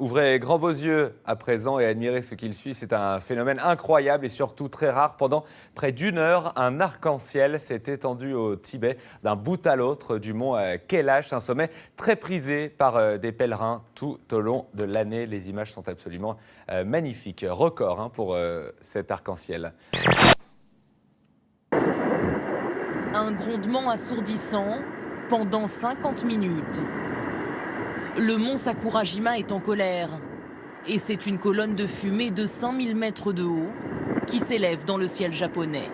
Ouvrez grand vos yeux à présent et admirez ce qu'il suit. C'est un phénomène incroyable et surtout très rare. Pendant près d'une heure, un arc-en-ciel s'est étendu au Tibet d'un bout à l'autre du mont Kailash, un sommet très prisé par des pèlerins tout au long de l'année. Les images sont absolument magnifiques. Record pour cet arc-en-ciel. Un grondement assourdissant pendant 50 minutes. Le mont Sakurajima est en colère. Et c'est une colonne de fumée de 5000 mètres de haut qui s'élève dans le ciel japonais.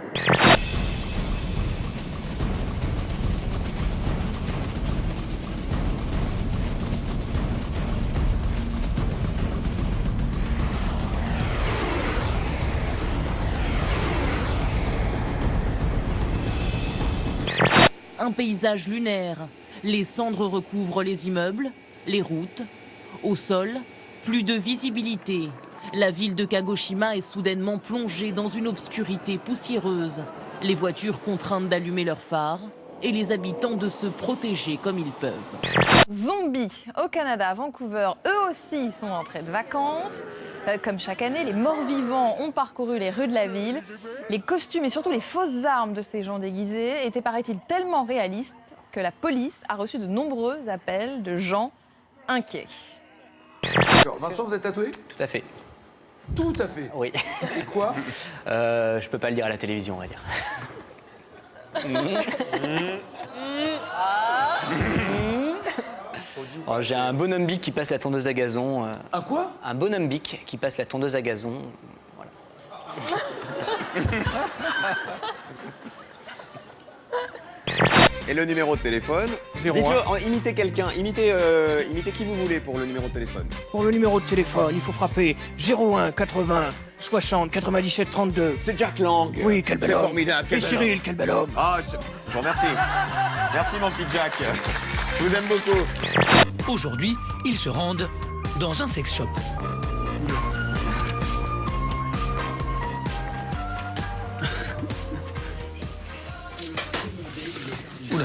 Un paysage lunaire. Les cendres recouvrent les immeubles, les routes. Au sol, plus de visibilité. La ville de Kagoshima est soudainement plongée dans une obscurité poussiéreuse. Les voitures contraintes d'allumer leurs phares et les habitants de se protéger comme ils peuvent. Zombies au Canada, à Vancouver, eux aussi sont rentrés de vacances. Comme chaque année, les morts-vivants ont parcouru les rues de la ville. Les costumes et surtout les fausses armes de ces gens déguisés étaient, paraît-il, tellement réalistes que la police a reçu de nombreux appels de gens inquiets. Vincent, vous êtes tatoué? Tout à fait. Tout à fait? Oui. Et quoi? Je peux pas le dire à la télévision, on va dire. Oh, j'ai un bonhomme bic qui passe la tondeuse à gazon. Un quoi? Un bonhomme bic qui passe la tondeuse à gazon. Voilà. Et le numéro de téléphone? 01. Imitez quelqu'un, imitez qui vous voulez pour le numéro de téléphone. Pour le numéro de téléphone, il faut frapper 01 80 60 97 32. C'est Jack Lang. Oui, quel bel C'est homme. formidable. Et Cyril, quel bel homme. Ah, je vous remercie. Merci mon petit Jack. Je vous aime beaucoup. Aujourd'hui, ils se rendent dans un sex shop. Oula.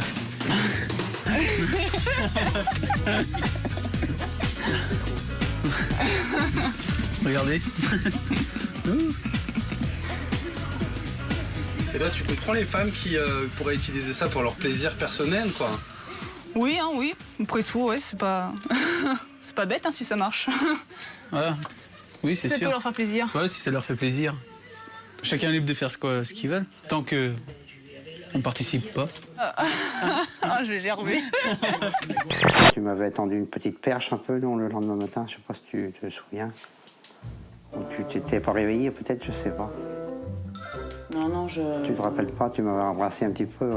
Regardez. Et toi, tu comprends les femmes qui pourraient utiliser ça pour leur plaisir personnel, quoi? Oui, oui. Après tout, ouais, c'est pas... c'est pas bête, si ça marche. Ouais. Oui, c'est sûr. Ça peut leur faire plaisir. Ouais, si ça leur fait plaisir. Chacun est libre de faire ce qu'ils veulent, tant que on participe pas. Je vais gerber. Tu m'avais tendu une petite perche un peu le lendemain matin, je sais pas si tu te souviens. Ou tu t'étais pas réveillé peut-être, je sais pas. Non, je... Tu te rappelles pas, tu m'avais embrassé un petit peu.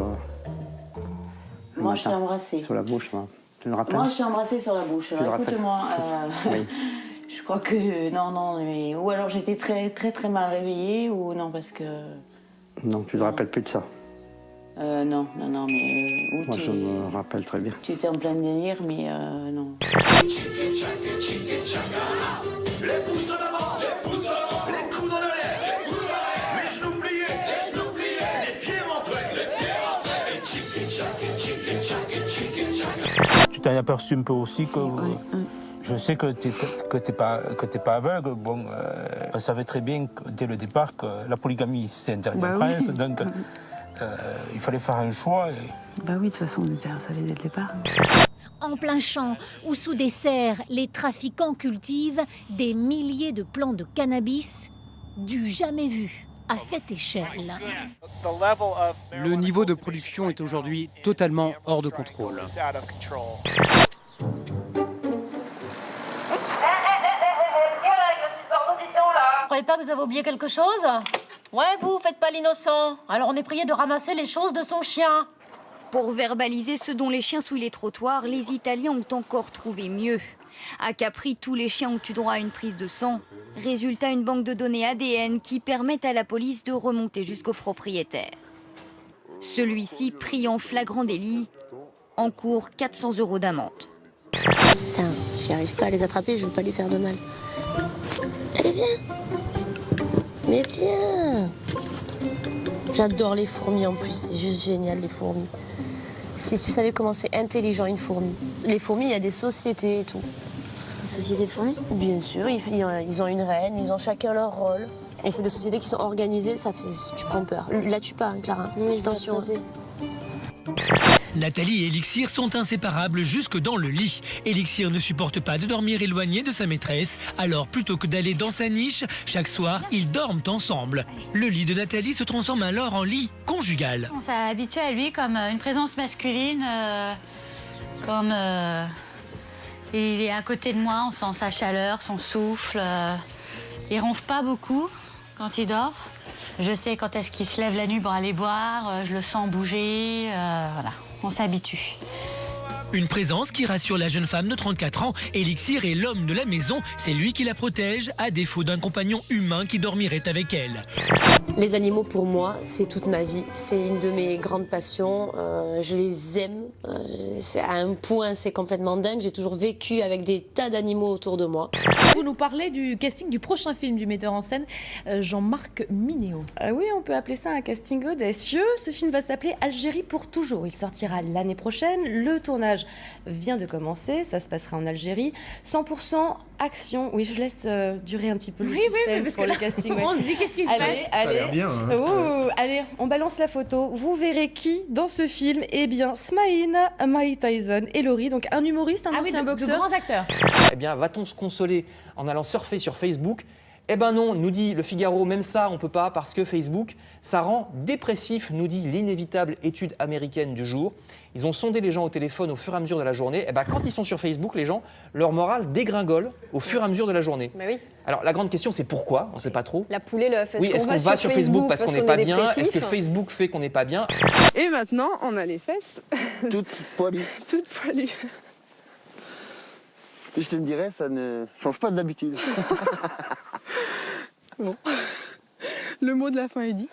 Moi, je t'ai embrassé. Sur la bouche, moi. Tu te rappelles? Moi, je t'ai embrassé sur la bouche. Alors, écoute-moi, oui. Je crois que... Non, mais... Ou alors j'étais très mal réveillée, ou non, parce que... Non, tu te rappelles plus de ça? Non, mais... Moi, je me rappelle très bien. Tu étais en plein délire, mais non. Les pouces en avant, les coups dans l'air, les genoux pliés, les pieds rentrés, et Tu t'en es aperçu un peu aussi que... Je sais que t'es pas aveugle. Bon, on savait très bien dès le départ que la polygamie, c'est interdit en France. Donc, il fallait faire un choix. Bah oui, de toute façon, on savait dès le départ. En plein champ ou sous des serres, les trafiquants cultivent des milliers de plants de cannabis du jamais vu à cette échelle. Le niveau de production est aujourd'hui totalement hors de contrôle. Vous croyez pas que vous avez oublié quelque chose? Ouais, vous faites pas l'innocent. Alors on est prié de ramasser les choses de son chien. Pour verbaliser ce dont les chiens souillent les trottoirs, les Italiens ont encore trouvé mieux. À Capri, tous les chiens ont eu droit à une prise de sang. Résultat, une banque de données ADN qui permet à la police de remonter jusqu'au propriétaire. Celui-ci, pris en flagrant délit, encourt 400 € d'amende. Putain, j'y arrive pas à les attraper, je veux pas lui faire de mal. Allez, viens! Mais viens! J'adore les fourmis en plus, c'est juste génial les fourmis. Si tu savais comment c'est intelligent une fourmi. Les fourmis, il y a des sociétés et tout. Société de fourmis? Bien sûr, ils ont une reine, ils ont chacun leur rôle. Et c'est des sociétés qui sont organisées, ça fait... Tu prends peur. Là, tu pars, hein, Clara. Oui, attention. Nathalie et Elixir sont inséparables jusque dans le lit. Elixir ne supporte pas de dormir éloigné de sa maîtresse, alors plutôt que d'aller dans sa niche, chaque soir, ils dorment ensemble. Le lit de Nathalie se transforme alors en lit conjugal. On s'est habitué à lui comme une présence masculine, il est à côté de moi, on sent sa chaleur, son souffle. Il ronfle pas beaucoup quand il dort. Je sais quand est-ce qu'il se lève la nuit pour aller boire, je le sens bouger, voilà, on s'habitue. Une présence qui rassure la jeune femme de 34 ans. Elixir est l'homme de la maison, c'est lui qui la protège, à défaut d'un compagnon humain qui dormirait avec elle. Les animaux, pour moi, c'est toute ma vie. C'est une de mes grandes passions. Je les aime. C'est à un point, c'est complètement dingue. J'ai toujours vécu avec des tas d'animaux autour de moi. Vous nous parlez du casting du prochain film du metteur en scène Jean-Marc Minéo. Oui, on peut appeler ça un casting audacieux. Ce film va s'appeler Algérie pour toujours. Il sortira l'année prochaine. Le tournage vient de commencer. Ça se passera en Algérie. 100% action. Oui, je laisse durer un petit peu le suspense pour le casting. On se dit qu'est-ce qui se passe. Ça a l'air bien. Hein. Allez, on balance la photo. Vous verrez qui dans ce film? Eh bien, Smaïn, Mike Tyson et Laurie, donc un humoriste, un ancien boxeur. De grands acteurs. Eh bien, va-t-on se consoler en allant surfer sur Facebook? Eh ben non, nous dit Le Figaro, même ça on peut pas parce que Facebook, ça rend dépressif, nous dit l'inévitable étude américaine du jour. Ils ont sondé les gens au téléphone au fur et à mesure de la journée. Eh ben quand ils sont sur Facebook, les gens, leur morale dégringole au fur et à mesure de la journée. Bah oui. Alors la grande question c'est pourquoi? On ne sait pas trop. La poule et l'œuf. Est-ce qu'on va sur Facebook parce qu'on n'est pas bien? Est-ce que Facebook fait qu'on n'est pas bien? Et maintenant, on a les fesses. Toutes poilues. Toutes poilues. Je te dirais, ça ne change pas d'habitude. Bon. Le mot de la fin est dit.